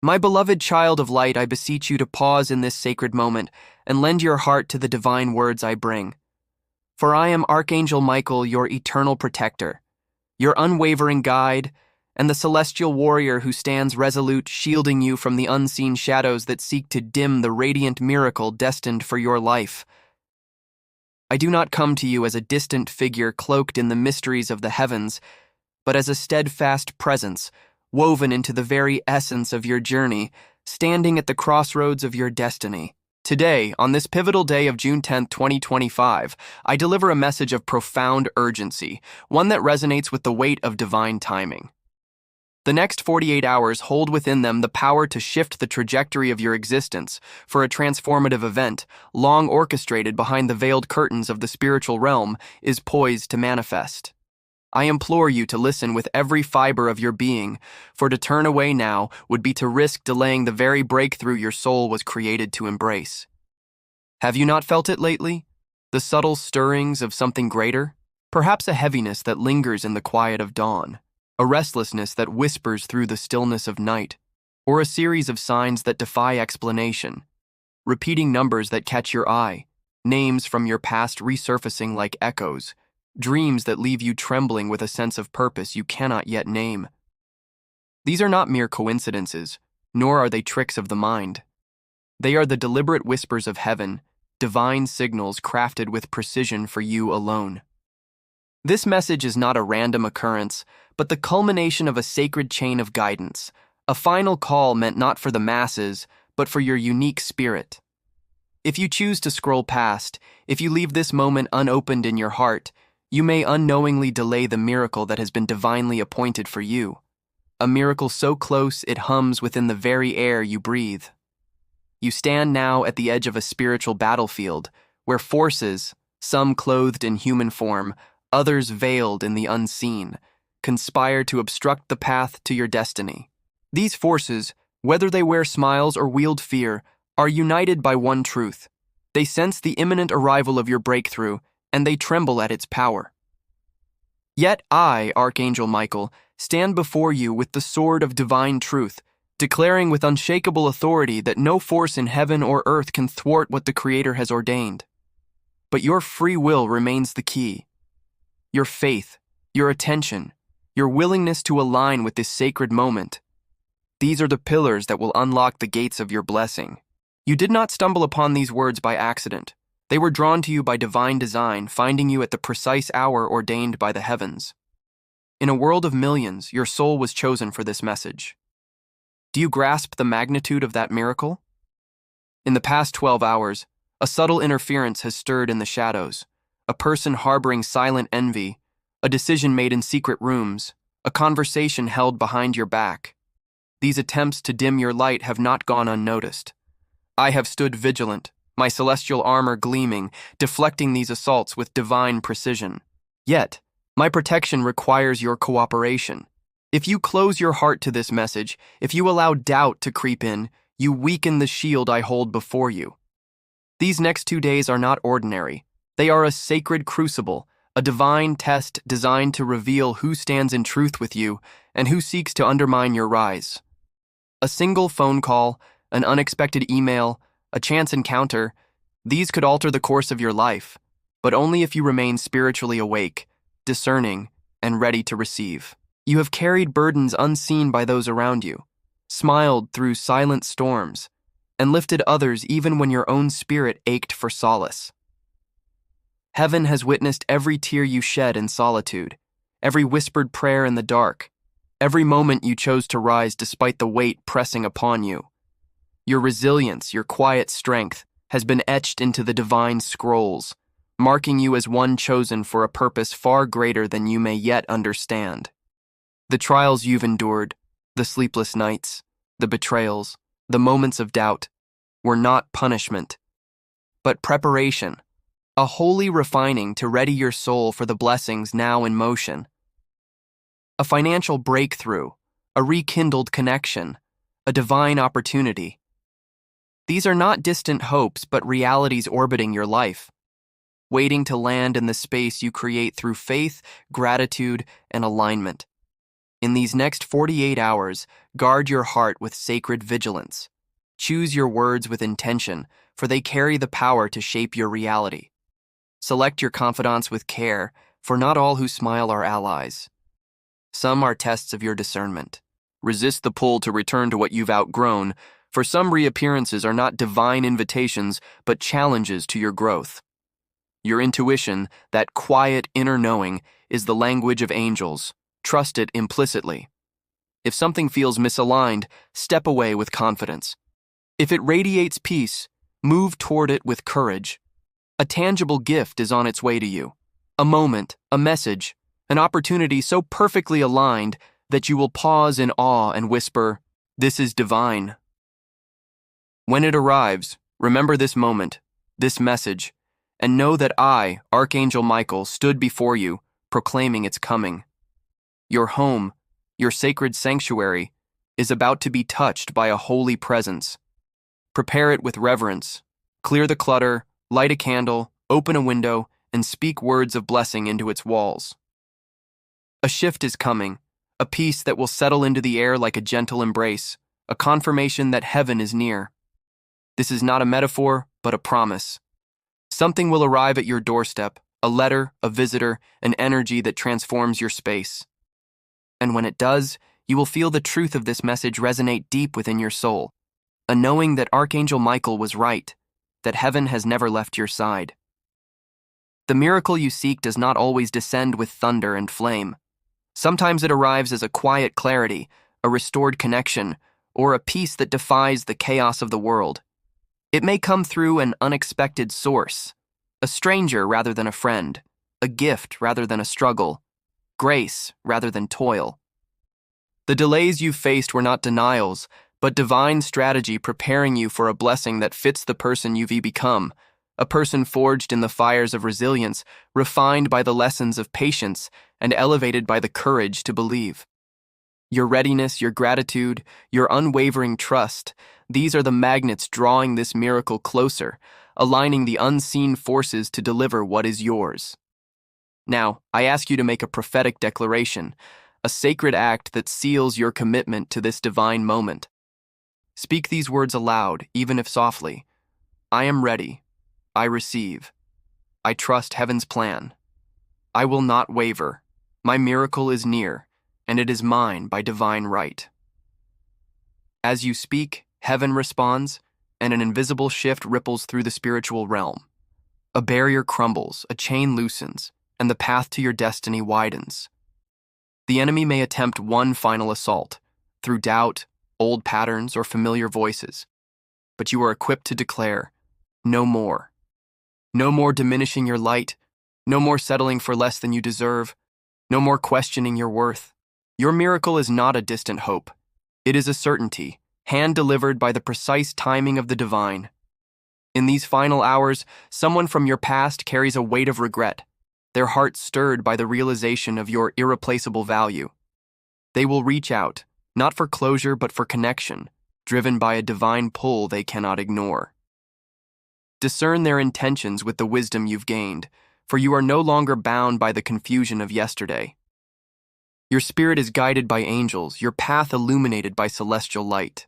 My beloved child of light, I beseech you to pause in this sacred moment and lend your heart to the divine words I bring. For I am Archangel Michael, your eternal protector, your unwavering guide, and the celestial warrior who stands resolute, shielding you from the unseen shadows that seek to dim the radiant miracle destined for your life. I do not come to you as a distant figure cloaked in the mysteries of the heavens, but as a steadfast presence, woven into the very essence of your journey, standing at the crossroads of your destiny. Today, on this pivotal day of June 10, 2025, I deliver a message of profound urgency, one that resonates with the weight of divine timing. The next 48 hours hold within them the power to shift the trajectory of your existence for a transformative event, long orchestrated behind the veiled curtains of the spiritual realm, is poised to manifest. I implore you to listen with every fiber of your being, for to turn away now would be to risk delaying the very breakthrough your soul was created to embrace. Have you not felt it lately? The subtle stirrings of something greater? Perhaps a heaviness that lingers in the quiet of dawn, a restlessness that whispers through the stillness of night, or a series of signs that defy explanation, repeating numbers that catch your eye, names from your past resurfacing like echoes, dreams that leave you trembling with a sense of purpose you cannot yet name. These are not mere coincidences, nor are they tricks of the mind. They are the deliberate whispers of heaven, divine signals crafted with precision for you alone. This message is not a random occurrence, but the culmination of a sacred chain of guidance, a final call meant not for the masses, but for your unique spirit. If you choose to scroll past, if you leave this moment unopened in your heart, you may unknowingly delay the miracle that has been divinely appointed for you, a miracle so close it hums within the very air you breathe. You stand now at the edge of a spiritual battlefield, where forces, some clothed in human form, others veiled in the unseen, conspire to obstruct the path to your destiny. These forces, whether they wear smiles or wield fear, are united by one truth. They sense the imminent arrival of your breakthrough, and they tremble at its power. Yet I, Archangel Michael, stand before you with the sword of divine truth, declaring with unshakable authority that no force in heaven or earth can thwart what the Creator has ordained. But your free will remains the key. Your faith, your attention, your willingness to align with this sacred moment. These are the pillars that will unlock the gates of your blessing. You did not stumble upon these words by accident. They were drawn to you by divine design, finding you at the precise hour ordained by the heavens. In a world of millions, your soul was chosen for this message. Do you grasp the magnitude of that miracle? In the past 12 hours, a subtle interference has stirred in the shadows. A person harboring silent envy, a decision made in secret rooms, a conversation held behind your back. These attempts to dim your light have not gone unnoticed. I have stood vigilant, my celestial armor gleaming, deflecting these assaults with divine precision. Yet, my protection requires your cooperation. If you close your heart to this message, if you allow doubt to creep in, you weaken the shield I hold before you. These next 2 days are not ordinary. They are a sacred crucible, a divine test designed to reveal who stands in truth with you and who seeks to undermine your rise. A single phone call, an unexpected email, a chance encounter, these could alter the course of your life, but only if you remain spiritually awake, discerning, and ready to receive. You have carried burdens unseen by those around you, smiled through silent storms, and lifted others even when your own spirit ached for solace. Heaven has witnessed every tear you shed in solitude, every whispered prayer in the dark, every moment you chose to rise despite the weight pressing upon you. Your resilience, your quiet strength, has been etched into the divine scrolls, marking you as one chosen for a purpose far greater than you may yet understand. The trials you've endured, the sleepless nights, the betrayals, the moments of doubt, were not punishment, but preparation, a holy refining to ready your soul for the blessings now in motion. A financial breakthrough, a rekindled connection, a divine opportunity. These are not distant hopes, but realities orbiting your life, waiting to land in the space you create through faith, gratitude, and alignment. In these next 48 hours, guard your heart with sacred vigilance. Choose your words with intention, for they carry the power to shape your reality. Select your confidants with care, for not all who smile are allies. Some are tests of your discernment. Resist the pull to return to what you've outgrown, for some reappearances are not divine invitations, but challenges to your growth. Your intuition, that quiet inner knowing, is the language of angels. Trust it implicitly. If something feels misaligned, step away with confidence. If it radiates peace, move toward it with courage. A tangible gift is on its way to you. A moment, a message, an opportunity so perfectly aligned that you will pause in awe and whisper, "This is divine." When it arrives, remember this moment, this message, and know that I, Archangel Michael, stood before you, proclaiming its coming. Your home, your sacred sanctuary, is about to be touched by a holy presence. Prepare it with reverence. Clear the clutter, light a candle, open a window, and speak words of blessing into its walls. A shift is coming, a peace that will settle into the air like a gentle embrace, a confirmation that heaven is near. This is not a metaphor, but a promise. Something will arrive at your doorstep, a letter, a visitor, an energy that transforms your space. And when it does, you will feel the truth of this message resonate deep within your soul, a knowing that Archangel Michael was right, that heaven has never left your side. The miracle you seek does not always descend with thunder and flame. Sometimes it arrives as a quiet clarity, a restored connection, or a peace that defies the chaos of the world. It may come through an unexpected source, a stranger rather than a friend, a gift rather than a struggle, grace rather than toil. The delays you faced were not denials, but divine strategy preparing you for a blessing that fits the person you've become, a person forged in the fires of resilience, refined by the lessons of patience, and elevated by the courage to believe. Your readiness, your gratitude, your unwavering trust, these are the magnets drawing this miracle closer, aligning the unseen forces to deliver what is yours. Now, I ask you to make a prophetic declaration, a sacred act that seals your commitment to this divine moment. Speak these words aloud, even if softly. I am ready. I receive. I trust heaven's plan. I will not waver. My miracle is near, and it is mine by divine right. As you speak, heaven responds, and an invisible shift ripples through the spiritual realm. A barrier crumbles, a chain loosens, and the path to your destiny widens. The enemy may attempt one final assault, through doubt, old patterns, or familiar voices, but you are equipped to declare, no more. No more diminishing your light, no more settling for less than you deserve, no more questioning your worth. Your miracle is not a distant hope. It is a certainty, hand-delivered by the precise timing of the divine. In these final hours, someone from your past carries a weight of regret, their heart stirred by the realization of your irreplaceable value. They will reach out, not for closure but for connection, driven by a divine pull they cannot ignore. Discern their intentions with the wisdom you've gained, for you are no longer bound by the confusion of yesterday. Your spirit is guided by angels, your path illuminated by celestial light.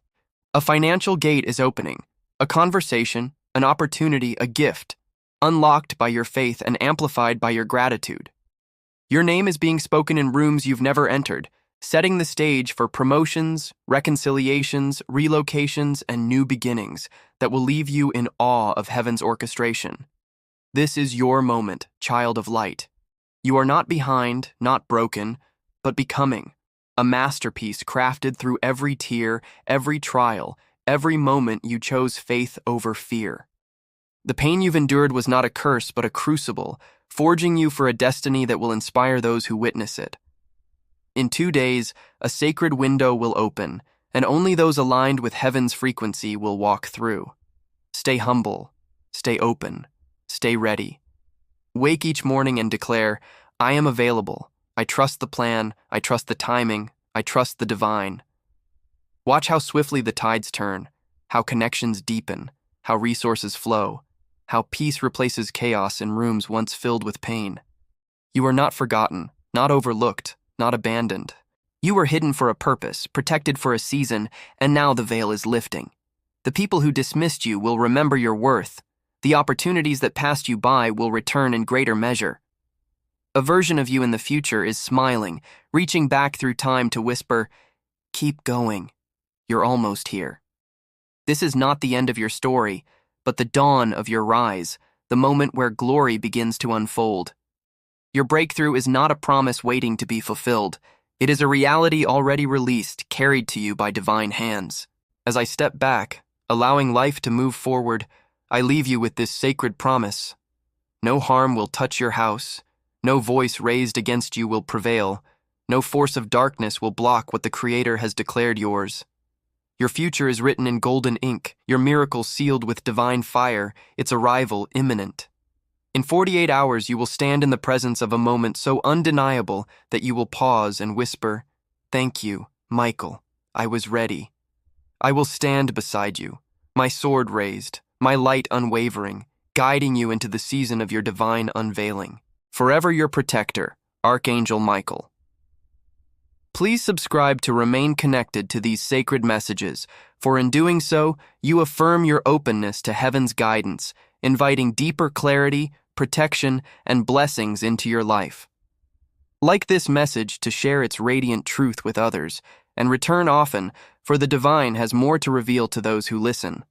A financial gate is opening, a conversation, an opportunity, a gift, unlocked by your faith and amplified by your gratitude. Your name is being spoken in rooms you've never entered, setting the stage for promotions, reconciliations, relocations, and new beginnings that will leave you in awe of heaven's orchestration. This is your moment, child of light. You are not behind, not broken, but becoming, a masterpiece crafted through every tear, every trial, every moment you chose faith over fear. The pain you've endured was not a curse, but a crucible, forging you for a destiny that will inspire those who witness it. In 2 days, a sacred window will open, and only those aligned with heaven's frequency will walk through. Stay humble, stay open, stay ready. Wake each morning and declare, I am available. I trust the plan, I trust the timing, I trust the divine. Watch how swiftly the tides turn, how connections deepen, how resources flow, how peace replaces chaos in rooms once filled with pain. You are not forgotten, not overlooked, not abandoned. You were hidden for a purpose, protected for a season, and now the veil is lifting. The people who dismissed you will remember your worth. The opportunities that passed you by will return in greater measure. A version of you in the future is smiling, reaching back through time to whisper, "Keep going. You're almost here." This is not the end of your story, but the dawn of your rise, the moment where glory begins to unfold. Your breakthrough is not a promise waiting to be fulfilled. It is a reality already released, carried to you by divine hands. As I step back, allowing life to move forward, I leave you with this sacred promise. No harm will touch your house. No voice raised against you will prevail. No force of darkness will block what the Creator has declared yours. Your future is written in golden ink, your miracle sealed with divine fire, its arrival imminent. In 48 hours, you will stand in the presence of a moment so undeniable that you will pause and whisper, "Thank you, Michael. I was ready." I will stand beside you, my sword raised, my light unwavering, guiding you into the season of your divine unveiling. Forever your protector, Archangel Michael. Please subscribe to remain connected to these sacred messages, for in doing so, you affirm your openness to heaven's guidance, inviting deeper clarity, protection, and blessings into your life. Like this message to share its radiant truth with others, and return often, for the divine has more to reveal to those who listen.